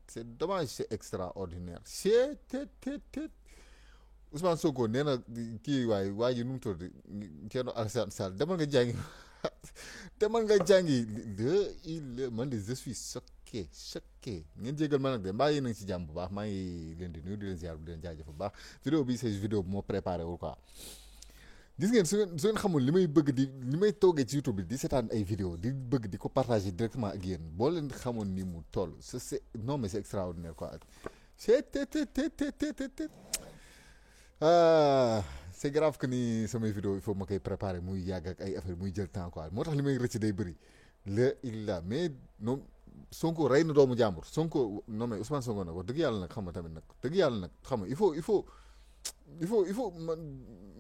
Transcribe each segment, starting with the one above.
c'est dommage, c'est extraordinaire. C'est Ousmane Sonko nee na kii waa ji nu mu tudd Thierno Alassane Sall demal nga jàngi demal nga jàngi man de je suis choqué ngeen jégal ma nag de mbaa yéen a ngi ci jàmm bu baax maa ngi leen di nuyu di leen ziar di leen jaajëf bu baax vidéo bi c'est vidéo bu moo préparé wul quoi gis ngeen su ngeen xamul li may bëgg li may toogee ci YouTube bi di seetaan ay vidéo di bëgg di ko partager directement ak yéen boo leen xamoon ni mu toll c'est non mais c'est extraordinaire quoi c'est grave que ni samay vidéo il faut ma koy préparer muy yàgg ak ay affaire muy jël temps quoi moo tax li may rëcc day bëri la mais non Sonko rey na doomu jàmbur Sonko non mais Ousmane Sonko nag wax dëgg yàlla nag xam nga tamit nag dëgg yàlla nag xam nga il faut man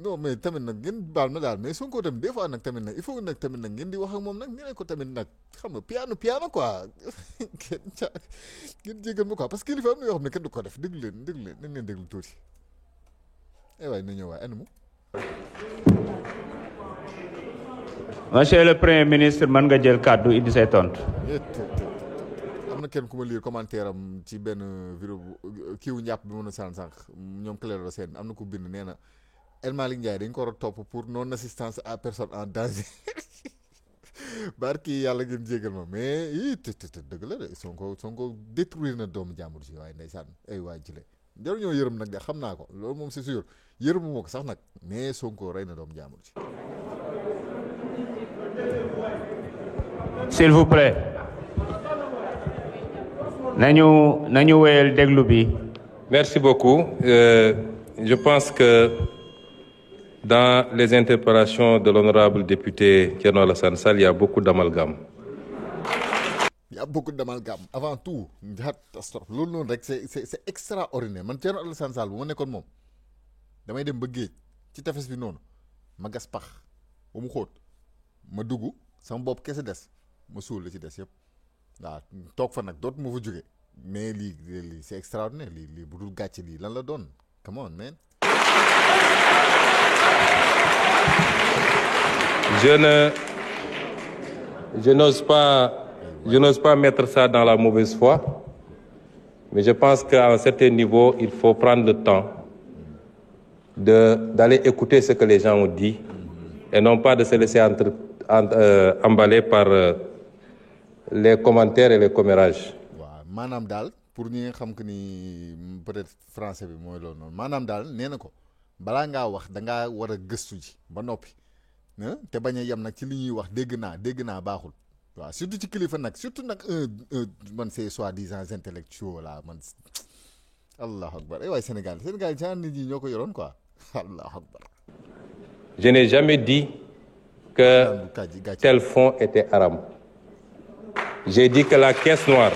non mais tamit nag ngeen baal ma daal mais Sonko tamit des fois nag tamit nag il faut nag tamit nag ngeen di wax ak moom nag ngeen ko tamit nag xam nga piano quoi ngeen jégal ma quoi parce que kilifa am na yoo xam ne kenn du ko def déglu leen nañ leen déglu tuuti waay na ñëw waay animu monsieur le premier ministre mën nga jël kàddu indi say tontu. am na kenn ku ma lire commentaire am ci benn vidéo kiiwu njàpp bi mën a sànq ñoom Clédor Sène am na ko bind nee na El Malick Ndiaye dañ ko war a topp pour non assistance à personne en danger barki yàlla ngeen jégal ma mais dëgg la de Sonko détruire na doomu jàmbur si waaye ndeysaan ay waay jile jaru ñoo yërëm nag de xam naa ko loolu moom c'est sûr yërëmu moo ko sax nag mais Sonko rey na doomu jàmbur si. s'il vous plaît nañu wéyal déglu bi. Merci beaucoup. Je pense que dans les interpellations de l'honorable député Thierno Alassane Sall, il y a beaucoup d'amalgame. Il y a beaucoup d'amalgame avant tout loolu noonu rek c'est extraordinaire man Thierno Alassane Sall bu ma nekkoon moom damay dem ba géej ci tefes bi noonu ma gas pax ba mu xóot ma dugg sama bopp kese des ma suul la ci des yëpp waaw toog fa nag dootuma fa jóge mais lii c'est extraordinaire lii bu dul gàcce lii lan la doon come on man. Je n'ose pas mettre ça dans la mauvaise foi, mais je pense qu'à un certain niveau, il faut prendre le temps d'aller écouter ce que les gens ont dit et non pas de se laisser emballer par les commentaires et les commérages. waaw maanaam daal pour ñi nga xam que ni peut-être français bi mooy loolu noonu maanaam daal nee na ko balaa ngaa wax da ngaa war a gëstu ji ba noppi te bañ a yem nag ci li ñuy wax dégg naa baaxul waaw surtout ci kilifa nag surtout nag man c'est soi-disant intellectuel là man allahu akbar ay waay Sénégal genre nit ñi ñoo ko yoroon quoi allahu akbar. Je n'ai jamais dit que tel fonds était haram. J'ai dit que la caisse noire.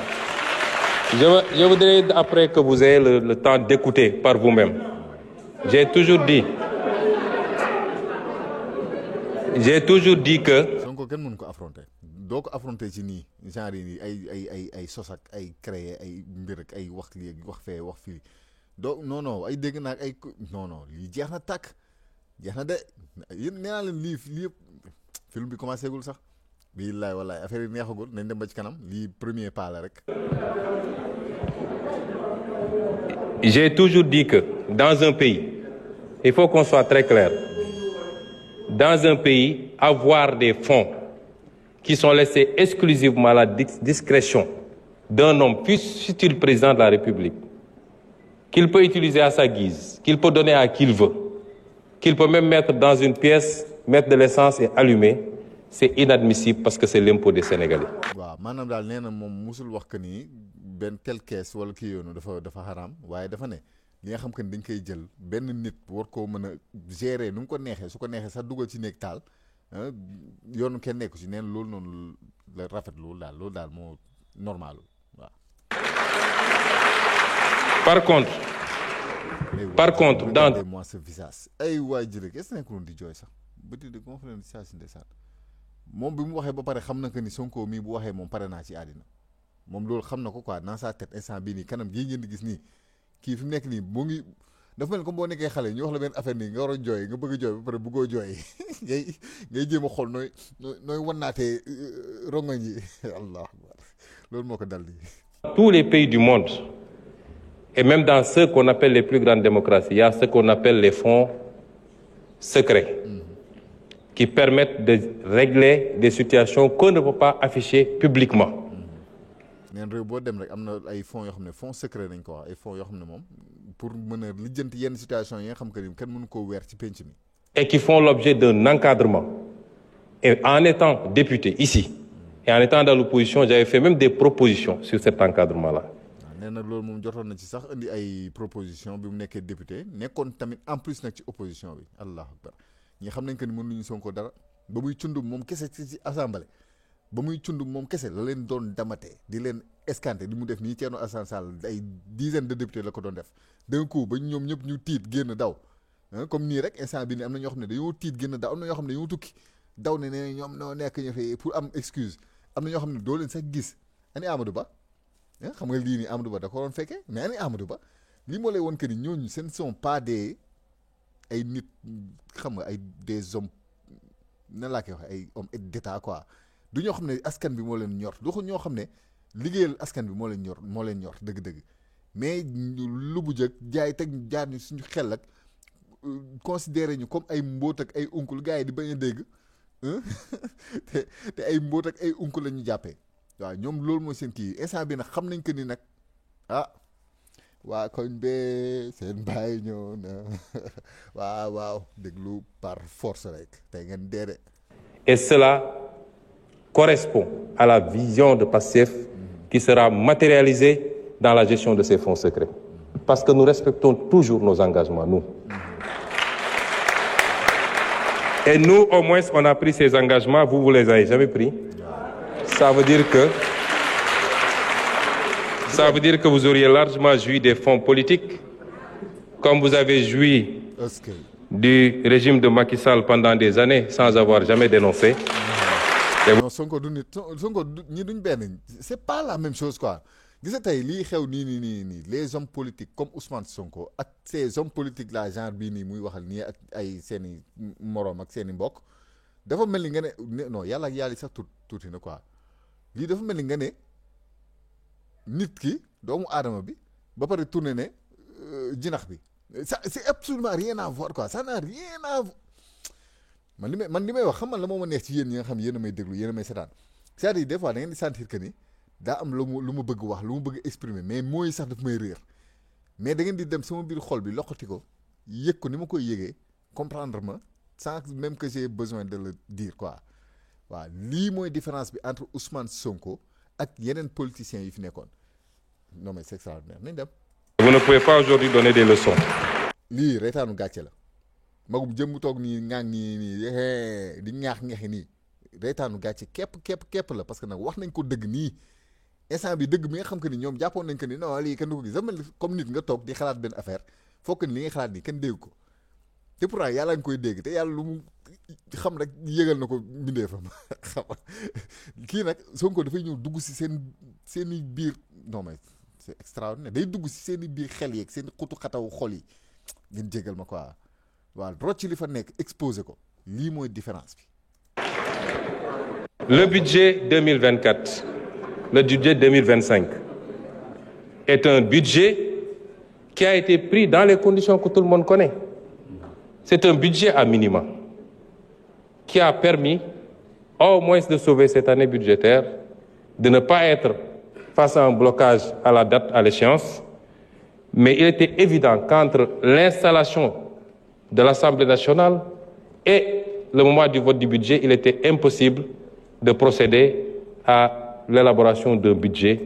Je voudrais après que vous ayez le temps d'écouter par vous-même. J'ai toujours dit que. Sonko kenn mënu ko affronter doo ko affronter ci nii genre yi ay sos ak ay créer ay mbir ak ay wax lii wax fee wax fii doo non ay dégg naa ay non lii jeex na tàkk jeex na de yéen nee naa leen lii yëpp film bi commencé gul sax. billaay wallaay affaire yi neexagul nañ dem ba ci kanam lii premier pas la rek. J'ai toujours dit que dans un pays, il faut qu'on soit très clair, dans un pays, avoir des fonds qui sont laissés exclusivement à la discrétion d'un homme, fût-il président de la République, qu'il peut utiliser à sa guise, qu'il peut donner à qui il veut, qu'il peut même mettre dans une pièce, mettre de l'essence et allumer, c'est inadmissible parce que c'est l'impôt des Sénégalais. waaw maanaam daal nee na moom musul wax que ni benn tel kees wala kii yoonu dafa xaraam waaye dafa ne li nga xam que ni dañ koy jël benn nit war koo mën a gérer nu mu ko neexee su ko neexee sax dugal ci néeg taal yoonu kenn nekku ci nee na loolu noonu la rafet loolu daal moo normal waaw. Par contre dans moi ce visage ay waay jëlee est-ce que nekkul di jooy sax bëti de conférence saa si ndeysaan moom bi mu waxee ba pare xam na que ni Sonko mii bu waxee moom pare naa ci àddina moom loolu xam na ko quoi dans sa tête instant bii nii kanam gii ngeen di gis nii kii fi mu nekk nii mu ngi dafa mel comme boo nekkee xale ñu wax la benn affaire nii nga war a jooy nga bëgg a jooy ba pare bëggoo jooy ngay jéem a xool nooy wannaatee rongoñ yi allah akbar loolu moo ko dal di. Tous les pays du monde, et même dans ceux qu'on appelle les plus grandes démocraties, il y a ce qu'on appelle les fonds secrets qui permettent de régler des situations qu'on ne peut pas afficher publiquement. neen réew boo dem rek am na ay fonds yoo xam ne fonds secret nañ ko wax ay fonds yoo xam ne moom pour mën a lijjanti yenn situation yi nga xam que ni kenn mënu koo weer ci penc mi. Et qui font l'objet d'un encadrement. Et en étant député ici, et en étant dans l'opposition, j'avais fait même des propositions sur cet encadrement-là. nee na loolu moom jotoon na ci sax indi ay proposition bi mu nekkee député nekkoon tamit en plus nag ci opposition bi allahu akbar ñi xam nañ que ni mënuñu Sonko dara ba muy cundum moom kese ci assemblée ba muy cundum moom kese la leen doon damatee di leen escanté di mu def nii Thierno Alassane Sall ay dizaine de députés la ko doon def d'un coup ba ñoom ñëpp ñu tiit génn daw comme nii rek instant bi ni am na ñoo xam ne dañoo tiit génn daw am na ñoo xam ne dañoo tukki daw ne ne ñoom noo nekk ñu fi pour am excuse am na ñoo xam ne doo leen sax gis ani Amadou Ba xam nga lii nii Amadou Ba da ko doon fekkee mais ani Amadou Ba lii moo lay woon que ni ñooñu ce ne sont pas des ay nit xam nga ay des hommes nan laa koy waxee ay hommes d'état quoi du ñoo xam ne askan bi moo leen ñor du ñoo xam ne liggéeyal askan bi moo leen ñor dëgg-dëgg mais lu bu jëkk jaay teg jaar ñu suñu xel ak considéré ñu comme ay mbóot ak ay unkul gars yi di bañ a dégg te ay mbóot ak ay unkul la ñu jàppee waaw ñoom loolu mooy seen kii instant bi nag xam nañ que ni nag waa koñ bee seen bàyyi ñëw na waaw déglu par force rek tey ngeen deede. Et cela correspond à la vision de Pastef qui sera matérialisée dans la gestion de ces fonds secrets. Parce que nous respectons toujours nos engagements, nous. Et nous, au moins, on a pris ces engagements, vous les avez jamais pris. Ça veut dire que vous auriez largement joui des fonds politiques, comme vous avez joui du régime de Macky Sall pendant des années sans avoir jamais dénoncé. Non, Sonko du nit Sonko ñi duñ benn c'est pas la même chose quoi gis nga tey lii xew nii les hommes politiques comme Ousmane Sonko ak ces hommes politiques la genre bii nii muy waxal nii ak ay seeni moroom ak seeni mbokk dafa mel ni nga ne non yàlla ak yàlla sax tuuti na quoi lii dafa mel ni nga ne nit ki doomu aadama bi ba pare tourné ne jinax bi ça c'est absolument rien à voir quoi ça n'a rien à voir man li may wax xam man la moo ma neex ci yéen ñi nga xam yéen a may déglu yéen a may seetaan c'est-à-dire des fois da ngeen di sentir que ni daa am lu ma bëgg wax lu ma bëgg exprimer mais mooy sax daf may réer mais da ngeen di dem sama biir xol bi loxoti ko yëg ko ni ma koy yëgee comprendre ma sans même que j'ai besoin de le dire quoi waaw lii mooy différence bi entre Ousmane Sonko ak yeneen politiciens yi fi nekkoon non mais c'est extraordinaire nañ dem. Vous ne pouvez pas aujourd'hui donner des leçons. lii reetaanu gàcce la. magum jëmm toog nii ŋaaŋ nii di ñaaxi nii reetaanu gàcce képp la parce que nag wax nañ ko dëgg nii instant bi dëgg bi nga xam que ni ñoom jàppoon nañ que ni non lii kenn du ko gis dafa mel comme nit nga toog di xalaat benn affaire foog ni li nga xalaat nii kenn dégg ko te pourtant yàlla nga koy dégg te yàlla lu mu xam rek yëgal na ko mbindeefam xam kii nag Sonko dafay ñëw dugg si seeni biir non mais c'est extraordinaire day dugg si seeni biir xel yeeg seen xutu xataw xol yi ngeen jégal ma quoi waaw rocc li fa nekk exposé ko lii mooy différence bi. Le budget 2024, le budget 2025 est un budget qui a été pris dans les conditions que tout le monde connaît. C'est un budget à minima qui a permis au moins de sauver cette année budgétaire, de ne pas être face à un blocage à la date, à l'échéance. Mais il était évident qu'entre l'installation de l'Assemblée nationale et le moment du vote du budget, il était impossible de procéder à l'élaboration d'un budget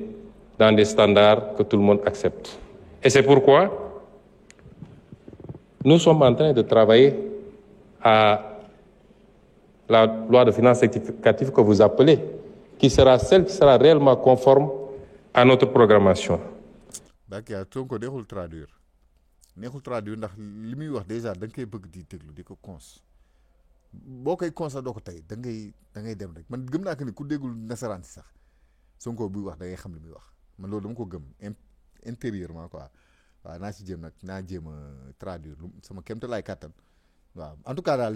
dans des standards que tout le monde accepte. Et c'est pourquoi nous sommes en train de travailler à la loi de finances rectificative que vous appelez, qui sera celle qui sera réellement conforme à notre programmation. D'accord, Sonko neexul traduire ndax li muy wax déjà da nga koy bëgg di déglu di ko cons boo koy cons doo ko tey da ngay dem rek man gëm naa que ni ku déggul nasaraan si sax Sonko buy wax da ngay xam li muy wax man loolu dama ko gëm intérieurement quoi waaw naa ci jéem nag naa jéem a traduire lu sama kéemtalaay kàttan waaw en tout cas daal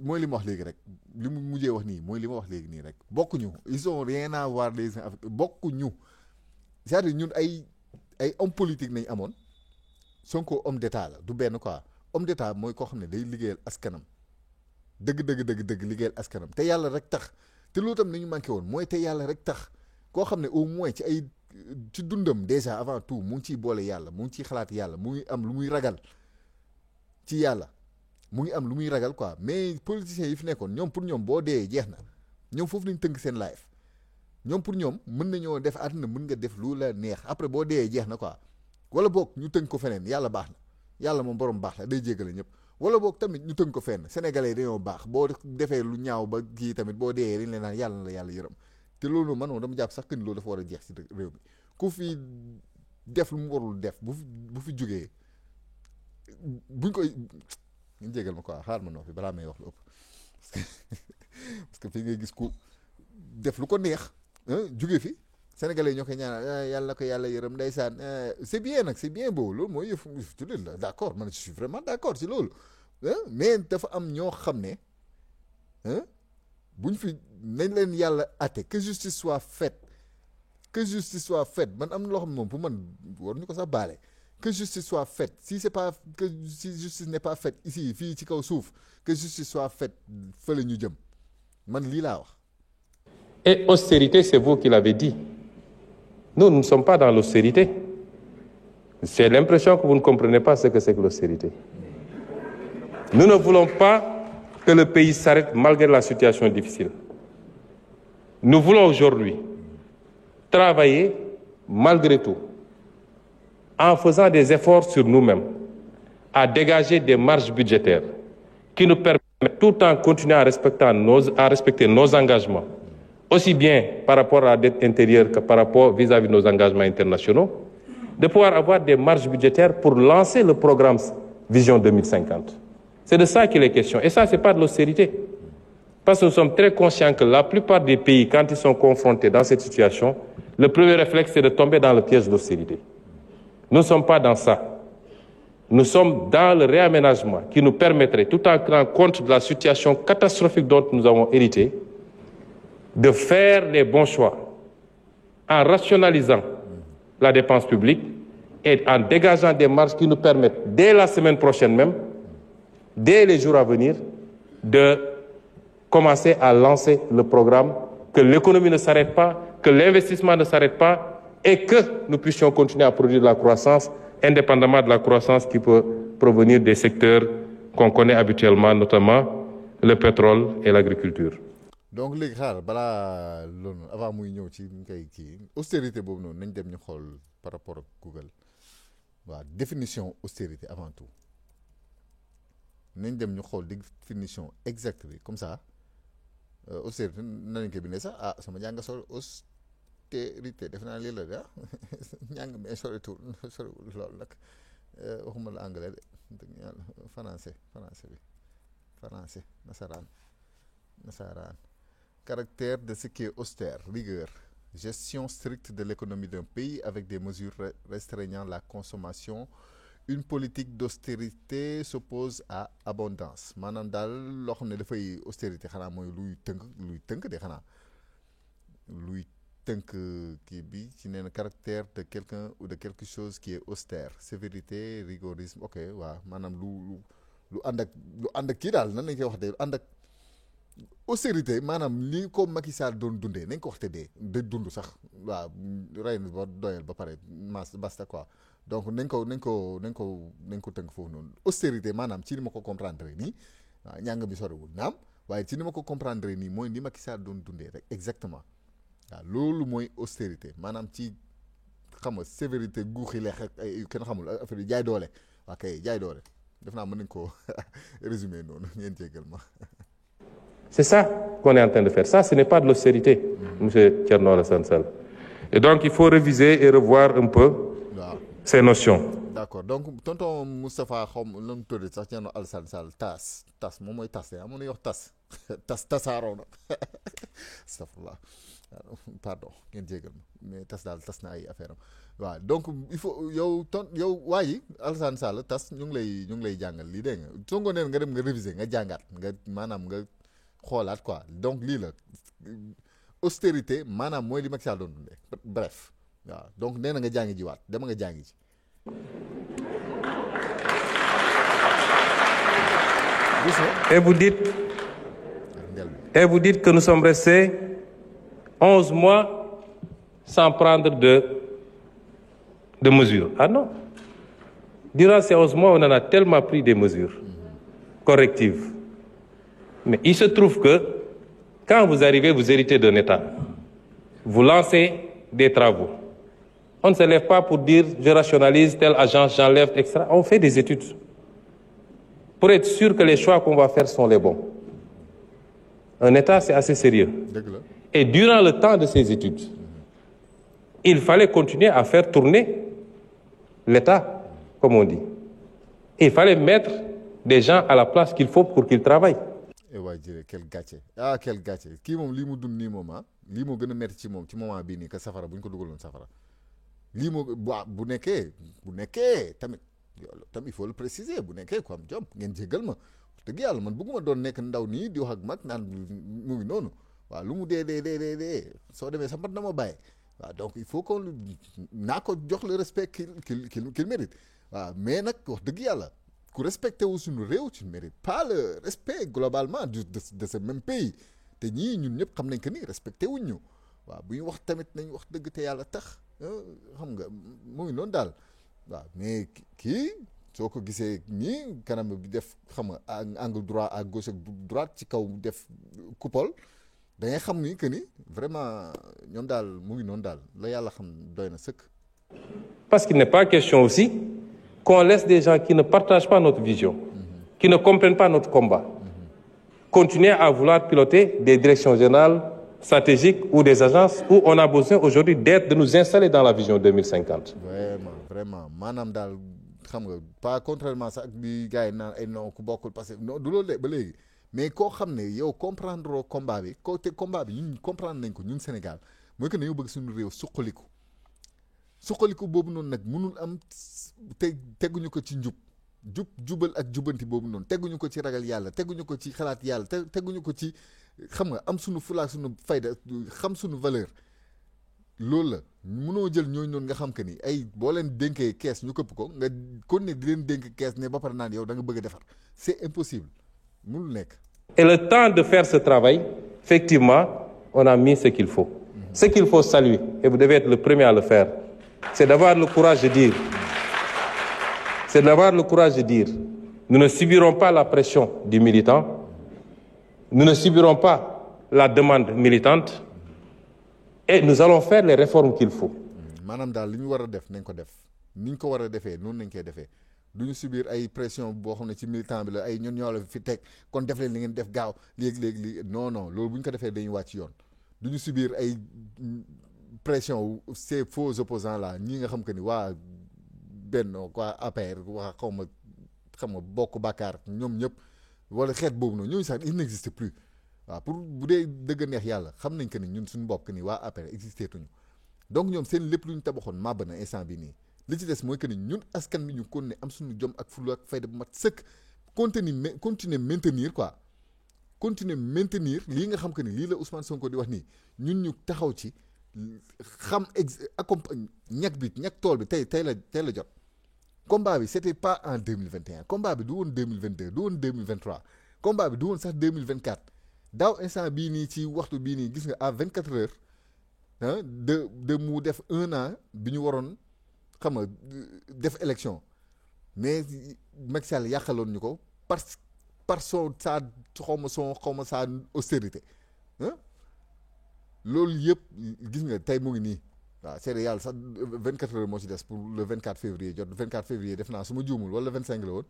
mooy li ma wax léegi rek li mu mujjee wax nii mooy li ma wax léegi nii rek bokkuñu ils ont rien à voir les uns avec bokkuñu c'est-à-dire ñun ay homme politique nañ amoon Sonko homme d'état la du benn quoi homme d'état mooy koo xam ne day liggéeyal askanam dëgg liggéeyal askanam te yàlla rek tax te loolu tam nañu manqué woon mooy te yàlla rek tax koo xam ne au moins ci dundam déjà avant tout mu ngi ciy boole yàlla mu ngi ciy xalaat yàlla mu ngi am lu muy ragal ci yàlla mu ngi am lu muy ragal quoi mais politiciens yi fi nekkoon ñoom pour ñoom boo dee jeex na ñoom foofu nañ tënk seen life ñoom pour ñoom mën nañoo def àdduna mën nga def lu la neex après boo dee jeex na quoi wala boog ñu tënk ko feneen yàlla baax na yàlla moom borom baax la day jéggale ñëpp wala boog tamit ñu tënk ko fenn sénégalais yi dañoo baax boo defee lu ñaaw ba kii tamit boo dee dañ leen naan yàlla na la yàlla yërëm te loolu man moom dama jàpp sax que ni loolu dafa war a jeex ci réew mi ku fi def lu mu warul def bu fi jógee buñ koy ñu jégal ma quoi xaar ma noo fi balaa may wax lu ëpp parce que fii ngay gis ku def lu ko neex jóge fi sénégalais ñoo koy ñaanal yàlla ko yàlla yërëm ndeysaan c'est bien nag c'est bien beau loolu mooy yëf jullit la d'accord man je suis vraiment d'accord ci loolu mais dafa am ñoo xam ne buñ fi nañ leen yàlla àtte que justice soit faite man am na loo xam ne moom pour man war ñu ko sax baale que justice soit faite si justice n'est pas faite ici fii ci kaw suuf que justice soit faite fële ñu jëm man lii laa wax. Et austérité, c'est vous qui l'avez dit. Nous ne sommes pas dans l'austérité. J'ai l'impression que vous ne comprenez pas ce que c'est que l'austérité. Nous ne voulons pas que le pays s'arrête malgré la situation difficile. Nous voulons aujourd'hui travailler malgré tout, en faisant des efforts sur nous-mêmes, à dégager des marges budgétaires qui nous permettent, tout en continuant à respecter nos engagements, aussi bien par rapport à la dette intérieure que par rapport vis-à-vis de nos engagements internationaux, de pouvoir avoir des marges budgétaires pour lancer le programme Vision 2050. C'est de ça qu'il est question. Et ça, ce n'est pas de l'austérité. Parce que nous sommes très conscients que la plupart des pays, quand ils sont confrontés dans cette situation, le premier réflexe, c'est de tomber dans le piège de l'austérité. Nous ne sommes pas dans ça. Nous sommes dans le réaménagement qui nous permettrait, tout en tenant compte de la situation catastrophique dont nous avons hérité, de faire les bons choix en rationalisant la dépense publique et en dégageant des marges qui nous permettent, dès la semaine prochaine même, dès les jours à venir, de commencer à lancer le programme, que l'économie ne s'arrête pas, que l'investissement ne s'arrête pas et que nous puissions continuer à produire de la croissance, indépendamment de la croissance qui peut provenir des secteurs qu'on connaît habituellement, notamment le pétrole et l'agriculture. Donc léegi xaar balaa loolu avant muy ñëw ci ñu koy kii austérité boobu noonu nañ dem ñu xool par rapport ak Google waaw définition austérité avant tout nañ dem ñu xool définition exacte bi comme ça austérité nañ ko bindee sax sama njàng sori austérité def naa lii la de njàng mais soriwul loolu nag waxuma la anglais de dëgg yàlla français nasaraan caractère de ce qui est austère, rigueur, gestion stricte de l'économie d'un pays avec des mesures restreignant la consommation. Une politique d'austérité s'oppose à abondance. Maanaam daal loo xam ne dafay austérité xanaa mooy luy tënk de xanaa luy tënk kii bi ci nee na caractère de quelqu'un ou de quelque chose qui est austère, sévérité, rigorisme, ok waaw maanaam lu ànd ak kii daal nan lañ koy wax de ànd ak austérité maanaam li ko Macky Sall doon dundee nañ ko waxte de dund sax waaw rey na ba doyal ba pare basta quoi donc nañ ko tënk foofu noonu austérité maanaam ci ni ma ko comprendre nii waaw ñàng bi soriwul naam waaye ci ni ma ko comprendre nii mooy ni Macky Sall doon dundee rek exactement waaw loolu mooy austérité maanaam ci xam nga sévérité guuxi leex ak ay kenn xamul affaire yi jaay doole waa kay jaay doole def naa mën nañ ko résumer noonu ngeen jéggal ma. C'est ça qu'on est en train de faire. Ça, ce n'est pas de l'austérité, monsieur Thierno Alassane Sall. Et donc, il faut réviser et revoir un peu ces notions. D'accord. Donc, tonton Moustapha xom lu mu tudd sax Thierno Alassane Sall tas moom mooy tas de amoon na yox tas tasaaroo na astafurlah pardon ngeen jégal ma mais tas daal tas na ay affaire am waaw donc il faut yow waa ji Alassane Sall tas ñu ngi lay jàngal lii dégg nga soo ko neen nga dem nga réviser nga jàngaat nga maanaam nga xoolaat quoi donc lii la austérité maanaam mooy li Macky Sall doon dundee bref waaw donc nee na nga jàngi jiwaat dama nga jàngi ji. Et vous dites que nous sommes restés 11 mois sans prendre de mesures. Ah non. Durant ces 11 mois, on en a tellement pris des mesures correctives. Mais il se trouve que quand vous arrivez, vous héritez d'un État. Vous lancez des travaux. On ne se lève pas pour dire je rationalise telle agence, j'enlève, etc. On fait des études pour être sûr que les choix qu'on va faire sont les bons. Un État, c'est assez sérieux. Et durant le temps de ces études, il fallait continuer à faire tourner l'État, comme on dit. Et il fallait mettre des gens à la place qu'il faut pour qu'ils travaillent. Et ouais, quel gâchis. Quel gâchis. Qui m'a dit que ni moment, li mo gëna metti ci mom ci moment bi ni ka safara buñ ko dugaloon safara. Li mo bu nekké tamit il faut le préciser bu nekkee ko am jom ngeen jégal ma dëgg yàlla man bëgguma doon nekk ndaw nii di wax ak mag naan mu ngi noonu waaw lu mu dee soo demee sa mat na ma bàyyi waaw donc il faut qu'on naa ko jox le respect qu'il mérite waaw mais nag wax dëgg yàlla ku respecté wu suñu réew tu ne mérites pas le respect globalement de ce même pays te ñii ñun ñëpp xam nañ que ni respecté wuñ ñu waaw bu ñu wax tamit nañ wax dëgg te yàlla tax xam nga mu ngi noonu daal waaw mais kii soo ko gisee nii kanam bi def xam nga angle droit à gauche ak droite ci kaw def coupole da ngay xam ni que ni vraiment ñoom daal mu ngi noonu daal la yàlla xam doy na sëkk. Parce qu'il n'est pas question aussi qu'on laisse des gens qui ne partagent pas notre vision, qui ne comprennent pas notre combat, continuer à vouloir piloter des directions générales stratégiques ou des agences où on a besoin aujourd'hui de nous installer dans la vision 2050. Vraiment maanaam daal xam nga pas contrairement sax ak bi gars yi naan ay non ku bokkul parce que non du loolu de ba léegi mais koo xam ne yow comprendre combat bi te combat bi ñun comprendre nañ ko ñun Sénégal mooy que ne yow bëgg suñu réew suqaliku boobu noonu nag mënul am teguñu ko ci jubal ak jubanti boobu noonu teguñu ko ci ragal yàlla teguñu ko ci xalaat yàlla teguñu ko ci xam nga am suñu fulaak suñu fayda xam suñu valeur loolu la mënoo jël ñooñu noonu nga xam que ni ay boo leen dénkee kees ñu këpp ko nga kon ne di leen dénk kees ne ba pare naan yow da nga bëgg a defar c'est impossible mënul nekk. Et le temps de faire ce travail, effectivement, on a mis ce qu'il faut. Ce qu'il faut saluer, et vous devez être le premier à le faire, c'est d'avoir le courage de dire, nous ne subirons pas la pression du militant, nous ne subirons pas la demande militante, et nous allons faire les réformes qu'il faut. maanaam daal li ñu war a def nañ ko def ni ñu ko war a defee noonu nañ koy defee du ñu subir ay pression boo xam ne ci militant bi la ay ñun ñoo la fi teg kon def leen li ngeen def gaaw léegi non loolu bu ñu ko defee dañuy wàcc yoon du ñu subir ay pression ces faux opposants là ñi nga xam que ni waa Benno waa APR waa xam nga bokk bàkkaar ñoom ñëpp wala xeet boobu noonu ñooñu sax il n'existe plus. waaw pour bu dee dëgg neex yàlla xam nañ que ni ñun suñu bopp que ni waa APR existé tuñu donc ñoom seen lépp lu ñu tabaxoon màbb na instant bi nii li ci des mooy que ni ñun askan bi ñu kon ne am suñu jom ak fulla ak fayda bu mat sëkk continuer maintenir lii nga xam que ni lii la Ousmane Sonko di wax nii ñun ñu taxaw ci xam accompagne ñag tool bi tey la jot combat bi c'était pas en 2021 combat bi du woon 2022 du woon 2023 combat bi du woon sax 2024 daaw instant bii nii ci waxtu bii nii gis nga à 24 heures de mu def 1 an bi ñu waroon xam nga def élection mais Macky Sall yàqaloon ñu ko par son sa austérité loolu yëpp gis nga tey mu ngi nii waaw c'est yàlla sax 24 heures moo ci des pour le 24 février jot 24 février def naa su ma juumul wala 25 la woon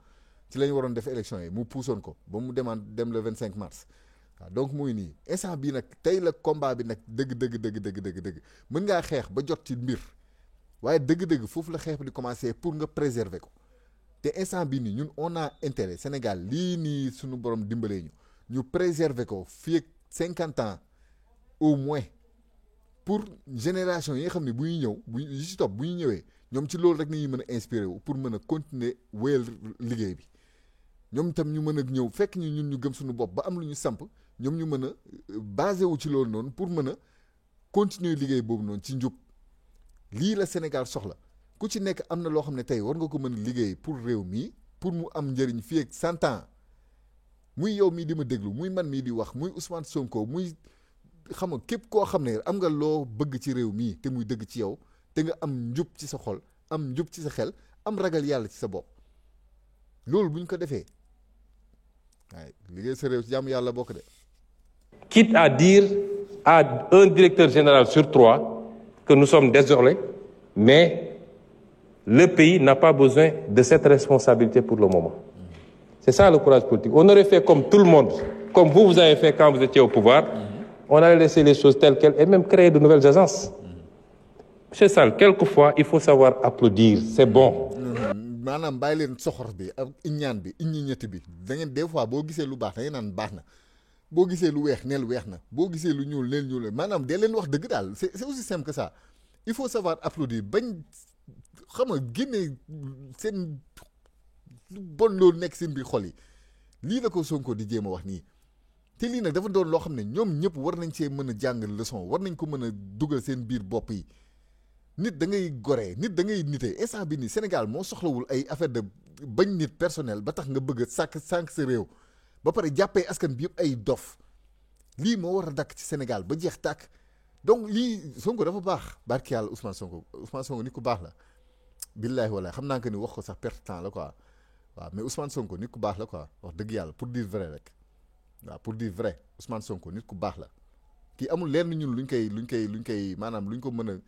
ci la ñu waroon def élection yi mu puusoon ko ba mu dem le 25 mars. waaw donc muy nii instant bii nag tey la combat bi nag dëgg mën ngaa xeex ba jot ci mbir waaye dëgg foofu la xeex bi di commencer pour nga préserver ko te instant bii nii ñun on a intérêt Sénégal lii nii suñu borom dimbalee ñu préserver ko fii ak 50 ans au moins pour génération yi nga xam ne bu ñuy ñëw bu yi si topp bu ñu ñëwee ñoom ci loolu rek nañuy mën a inspiré wu pour mën a continuer wéyal liggéey bi ñoom itam ñu mën a ñëw fekk ñu ñun ñu gëm suñu bopp ba am lu ñu samp ñoom ñu mën a basé wu ci loolu noonu pour mën a continuer liggéey boobu noonu ci njub lii la Sénégal soxla ku ci nekk am na loo xam ne tey war nga ko mën a liggéey pour réew mi pour mu am njëriñ fii ak 100 ans muy yow mii di ma déglu muy man mii di wax muy Ousmane Sonko muy xam nga képp koo xam ne am nga loo bëgg ci réew mii te muy dëgg ci yow te nga am njub ci sa xol am njub ci sa xel am ragal yàlla ci sa bopp loolu bu ñu ko defee waaye liggéey sa réew ci jàmm yàlla bokk de. Quitte à dire à un directeur général sur 3 que nous sommes désolés, mais le pays n'a pas besoin de cette responsabilité pour le moment. C'est ça le courage politique. On aurait fait comme tout le monde, comme vous avez fait quand vous étiez au pouvoir. On allait laisser les choses telles quelles et même créer de nouvelles agences. Monsieur Sall, quelquefois, il faut savoir applaudir. C'est bon. maanaam bàyyi leen soxor bi ak iñaan bi iññi ñetti bi da ngeen des fois boo gisee lu baax da ngeen naan baax na boo gisee lu weex neel weex na boo gisee lu ñuul neel ñuul maanaam dee leen wax dëgg daal c'est aussi simple que ça il faut savoir applaudir bañ xam nga génne seen lu bon loolu nekk seen biir xol yi lii la ko Sonko di jéem a wax nii te lii nag dafa doon loo xam ne ñoom ñëpp war nañ cee mën a jàng leçon war nañ ko mën a dugal seen biir bopp yi nit da ngay goree nit da ngay nitee instant bi nii Sénégal moo soxlawul ay affaire de bañ nit personnel ba tax nga bëgg a sànq sa réew ba pare jàppee askan bi yëpp ay dof lii moo war a dakk ci Sénégal ba jeex tàkk donc lii Sonko dafa baax barki yàlla Ousmane Sonko nit ku baax la billaahi wallaahi xam naa que ni wax ko sax perte temps la quoi waaw mais Ousmane Sonko nit ku baax la quoi wax dëgg yàlla pour dire vrai rek waaw pour dire vrai Ousmane Sonko nit ku baax la kii amul leer na ñun luñ koy maanaam luñ ko mën a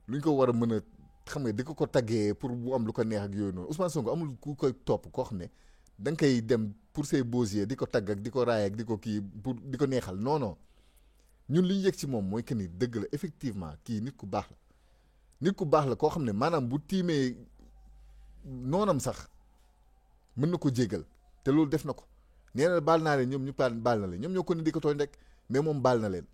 luñ ko war a mën a xam nga di ko taggee pour bu am lu ko neex ak yooyu noonu Ousmane Sonko amul ku koy topp koo xam ne da nga koy dem pour ses beaux yeux di ko tagg ak di ko raay ak di ko kii pour di ko neexal non non ñun li ñu yëg ci moom mooy que ni dëgg la effectivement kii nit ku baax la nit ku baax la koo xam ne maanaam bu tiimee noonam sax mën na ko jéggal te loolu def na ko nee na baal naa leen ñoom ñu baal na leen ñoom ñoo ko ni di ko tooñ rek mais moom baal na leen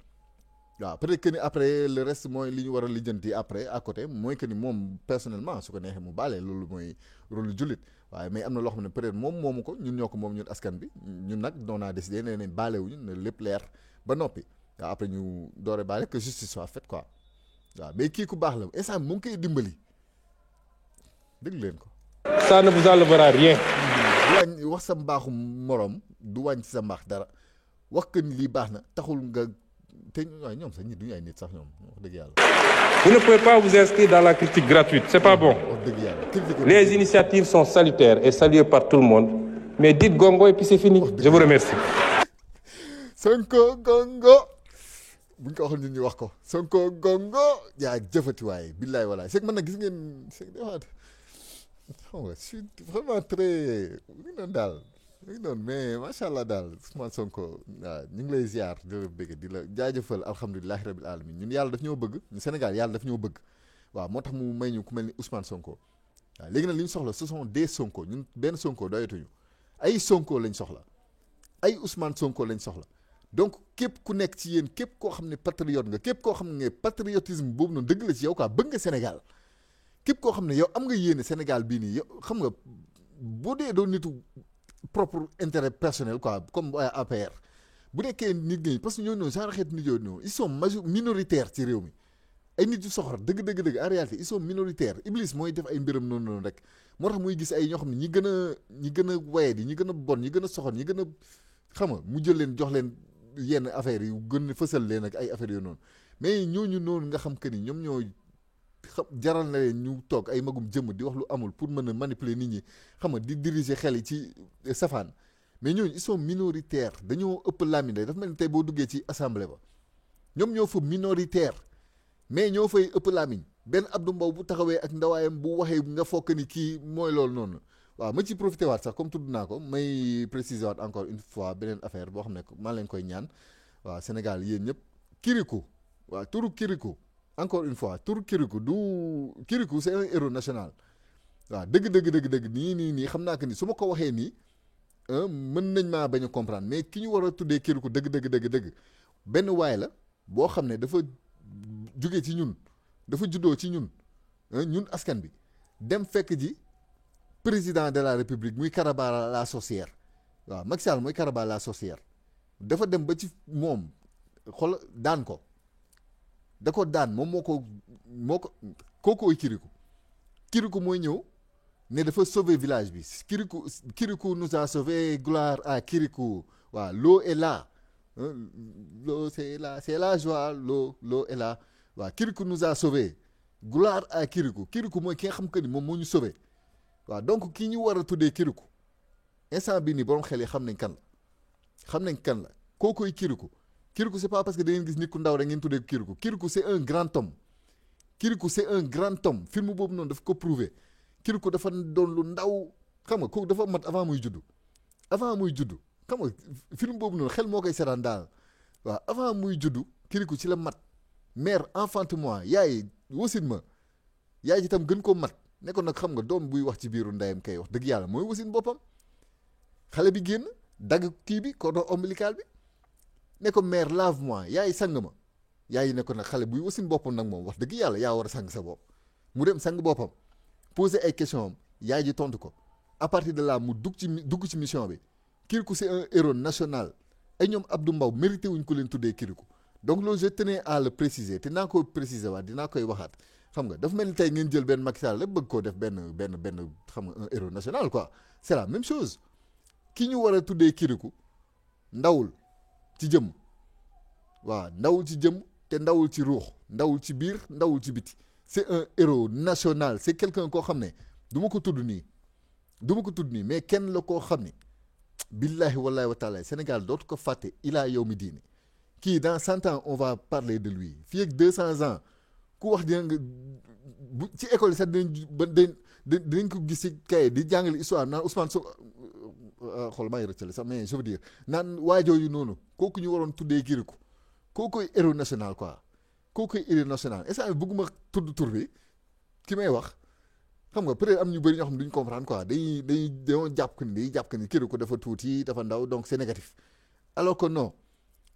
waaw peut-être que ni après le reste mooy li ñu war a lijjanti après à côté mooy que ni moom personnellement su ko neexee mu baalee loolu mooy rôle jullit waaye mais am na loo xam ne peut-être moom moomu ko ñun ñoo ko moom ñun askan bi ñun nag doon naa décidé nee nañ baalewuñu ne lépp leer ba noppi waaw après ñu doore baale que justice soit faite quoi waaw mais kii ku baax la instant mu ngi koy dimbali dégg leen ko. Ça ne vous enlèvera rien. du wax sa mbaaxu morom du wàññi sa mbaax dara wax que ni lii baax na taxul nga. waaye ñoom sax ñi duñu ay nit sax ñoom wax dëgg yàlla. Vous ne pouvez pas vous inscrire dans la critique gratuite, c'est pas bon. wax dëgg yàlla Les initiatives sont salutaires et saluées par tout le monde, mais dites gongo et puis c'est fini. Je vous remercie. Sonko gongo buñ ko waxoon ñun ñu wax ko Sonko gongo yaa jëfati waaye billaay walaay c'est que man nag gis ngeen c'est des fois xam nga je suis vraiment très daal. noonu mais macha allah daal Ousmane Sonko waaw ñu ngi lay ziar di la bëgg di la jaajëfal alhamdulilahi rabil alamin ñun yàlla daf ñoo bëgg ñu Sénégal yàlla daf ñoo bëgg waaw moo tax mu may ñu ku mel ni Ousmane Sonko waaw léegi nag li ñu soxla ce sont des Sonko ñun benn Sonko doyatuñu ay Sonko lañ soxla ay Ousmane Sonko lañ soxla donc képp ku nekk ci yéen képp koo xam ne patriote nga képp koo xam ne patriotisme boobu noonu dëgg la ci yow quoi bëgg nga Sénégal képp koo xam ne yow am nga yéene Sénégal bii nii yow xam nga boo dee doon nitu propre intérêt personnel quoi comme waa APR bu nekkee nit ñi parce que ñooñu noonu genre xeet nit yooyu noonu ils sont minoritaires ci réew mi ay nit yu soxor dëgg en réalité ils sont minoritaires Iblis mooy def ay mbiram noonu rek moo tax muy gis ay ñoo xam ne ñi gën a waye di ñi gën a bon ñi gën a soxor ñi gën a xam nga mu jël leen jox leen yenn affaires yu gën a fësal leen ak ay affaires yooyu noonu mais ñooñu noonu nga xam que ni ñoom ñoo jaral na leen ñu toog ay magum jëmm di wax lu amul pour mën a manipuler nit ñi xam nga di diriger xel yi ci safaan mais ñooñu ils sont minoritaires dañoo ëpp làmmiñ dafa mel ni tey boo duggee ci assemblée ba ñoom ñoo fa minoritaire mais ñoo fay ëpp làmmiñ benn Abdou Mbow bu taxawee ak ndawaayam bu waxee nga fokk ni kii mooy loolu noonu waaw ma ci profité waat sax comme tudd naa ko may préciser waat encore une fois beneen affaire boo xam ne maa leen koy ñaan waaw Sénégal yéen ñëpp Kirikou waaw turu Kirikou encore une fois tur Kirikou c'est un héros national waaw dëgg nii xam naa que ni su ma ko waxee nii mën nañ maa bañ a comprendre mais ki ñu war a tuddee Kirikou dëgg benn waay la boo xam ne dafa jóge ci ñun dafa juddoo ci ñun ñun askan bi dem fekk ji président de la république muy Karaba la sorcière waaw Macky Sall mooy Karaba la sorcière dafa dem ba ci moom xool daan ko da ko daan moom moo ko kookooy Kirikou mooy ñëw ne dafa sauver village bi Kirikou nous a sauvé, gloire à Kirikou waaw l'eau est là l'eau c'est la joie l'eau est là waaw Kirikou nous a sauvé, gloire à Kirikou mooy ki nga xam que ni moom moo ñu sauvé waaw donc kii ñu war a tuddee Kirikou instant bii nii borom xel yi xam nañ kan la kookoy Kirikou c'est pas parce que da ngeen gis nit ku ndaw rek ngeen tuddee Kirikou c'est un grand homme film boobu noonu daf ko prouver Kirikou dafa doon lu ndaw xam nga kooku dafa mat avant muy juddu xam nga film boobu noonu xel moo koy seetaan daal waaw avant muy juddu Kirikou ci la mat mère enfante moi yaay wasin ma yaay ji tam gën koo mat ne ko nag xam nga doom buy wax ci biiru ndeyam kay wax dëgg yàlla mooy wasin boppam xale bi génn dagg kii bi cordon ombilical bi ne ko mère lave moi yaay sang ma yaay yi ne ko nag xale buy wasin boppam nag moom wax dëgg yàlla yaa war a sang sa bopp mu dem sang boppam poser ay question am yaay ji tontu ko à partir de là mu dugg ci mission bi Kirikou c'est un héros national ay ñoom Abdou Mbow mérité wuñ ko leen tuddee Kirikou donc loolu je tenais à le préciser te naa ko préciser waat dinaa koy waxaat xam nga dafa mel ni tey ngeen jël benn Macky Sall rek bëgg koo def benn xam nga un héros national quoi c'est la même chose ki ñu war a tuddee Kirikou ndawul ci jëmm waaw ndawul ci jëmm te ndawul ci ruux ndawul ci biir ndawul ci biti c'est un héros national c'est quelqu'un koo xam ne du ma ko tudd nii mais kenn la koo xam ni billahi wallahi wa taala Sénégal dootu ko fàtte ilaa yow mi diini kii dans 100 ans on va parler de lui fii ak 200 ans ku wax dina nga bu ci école yi sax dinañ ko gis ci kaye di jàngale histoire naan Ousmane Sow xool maa ngi rëccale sax mais je veux dire naan waajoo yu noonu kooku ñu waroon tuddee Kirikou kookoy héros national quoi kookoy héros national instant bi bëgguma tudd tur bi ki may wax xam nga peut-être am ñu bëri ñoo xam ne duñ comprendre quoi dañoo jàpp que ni Kirikou dafa tuuti dafa ndaw donc c'est négatif alors que non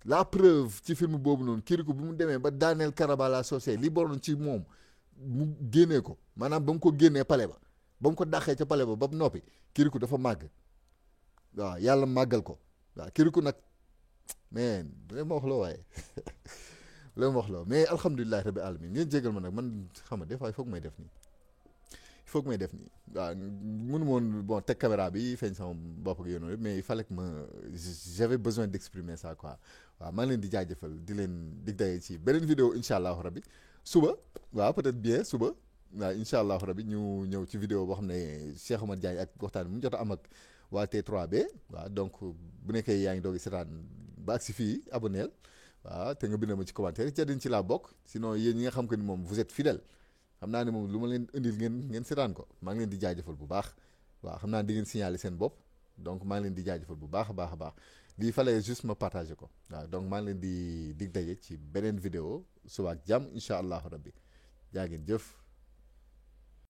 la preuve ci film boobu noonu Kirikou bi mu demee ba daaneel Karaba la sorcière li boroon ci moom mu génnee ko maanaam ba mu ko génnee palais ba mu ko dàqee ca palais ba noppi Kirikou dafa màgg waaw yàlla màggal ko waaw Kirikou nag mais la ma wax loo waaye la ma wax loo mais alhamdulilah rabbi alamin ngeen jégal ma nag man xam nga des fois il faut que may def nii waaw mënu moon bon teg caméra bi feeñ sama bopp ak yoonu mais il fallait que j'avais besoin d'exprimer ça quoi waaw maa ngi leen di jaajëfal di leen dig daye ci beneen vidéo incha allahu rabbi suba waaw peut-être bien suba waaw incha allahu rabbi ñu ñëw ci vidéo boo xam ne Cheikh Omar Diagne ak waxtaan mu jot a am ak waa T3B waaw donc bu nekkee yaa ngi doog seetaan ba ak si fii abonneel waaw te nga bind ma ci commentaire ca dañ ci laa bokk sinon yéen ñi nga xam que ni moom vous êtes fidèle xam naa ne moom lu ma leen indil ngeen seetaan ko maa ngi leen di jaajëfal bu baax waaw xam naa di ngeen signaler seen bopp donc maa ngi leen di jaajëfal bu baax a baax lii fallait juste ma partager ko waaw donc maa ngi leen di dig daje ci beneen vidéo suba ak jàmm incha allahu rabbi jaa ngeen jëf